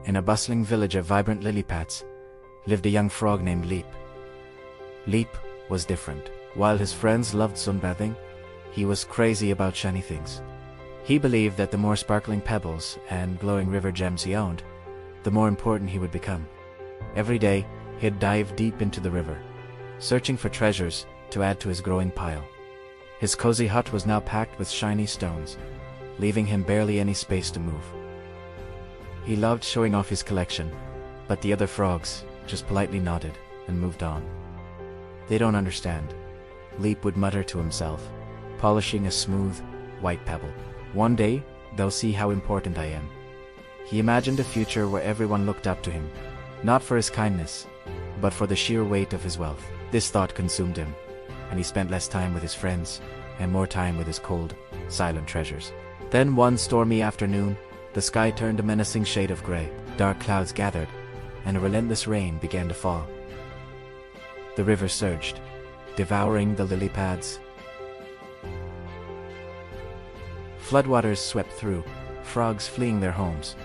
In a bustling village of vibrant lily pads, lived a young frog named Leap. Leap was different. While his friends loved sunbathing, he was crazy about shiny things. He believed that the more sparkling pebbles and glowing river gems he owned, the more important he would become. Every day, he'd dive deep into the river, searching for treasures to add to his growing pile. His cozy hut was now packed with shiny stones, leaving him barely any space to move. He loved showing off his collection, but the other frogs just politely nodded and moved on. "They don't understand," Leap would mutter to himself, polishing a smooth, white pebble. "One day, they'll see how important I am." He imagined a future where everyone looked up to him, not for his kindness, but for the sheer weight of his wealth. This thought consumed him, and he spent less time with his friends and more time with his cold, silent treasures. Then one stormy afternoon, the sky turned a menacing shade of gray. Dark clouds gathered, and a relentless rain began to fall. The river surged, devouring the lily pads. Floodwaters swept through, frogs fleeing their homes.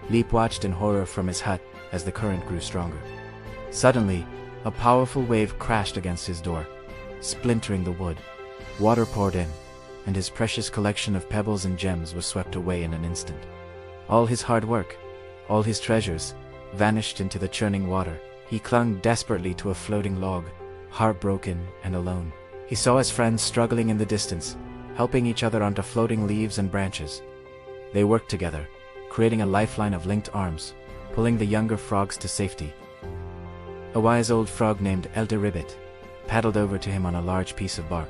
Leap watched in horror from his hut as the current grew stronger. Suddenly, a powerful wave crashed against his door, splintering the wood. Water poured in, and his precious collection of pebbles and gems was swept away in an instant. All his hard work, all his treasures, vanished into the churning water. He clung desperately to a floating log, heartbroken and alone. He saw his friends struggling in the distance, helping each other onto floating leaves and branches. They worked together, creating a lifeline of linked arms, pulling the younger frogs to safety. A wise old frog named Elder Ribbit paddled over to him on a large piece of bark.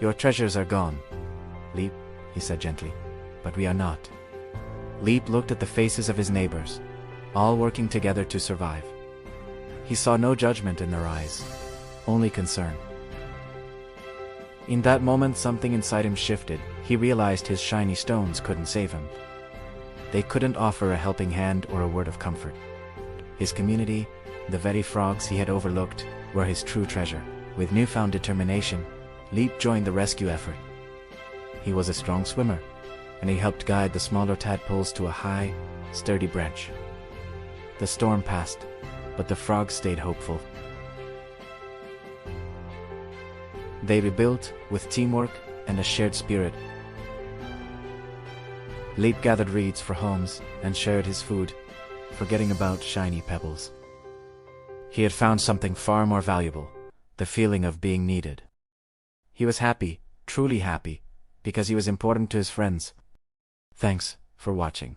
"Your treasures are gone, Leap," he said gently, "but we are not." Leap looked at the faces of his neighbors, all working together to survive. He saw no judgment in their eyes, only concern. In that moment, something inside him shifted. He realized his shiny stones couldn't save him. They couldn't offer a helping hand or a word of comfort. His community, the very frogs he had overlooked, were his true treasure. With newfound determination, Leap joined the rescue effort. He was a strong swimmer, and he helped guide the smaller tadpoles to a high, sturdy branch. The storm passed, but the frogs stayed hopeful. They rebuilt with teamwork and a shared spirit. Leap gathered reeds for homes and shared his food, forgetting about shiny pebbles. He had found something far more valuable, the feeling of being needed. He was happy, truly happy, because he was important to his friends. Thanks for watching.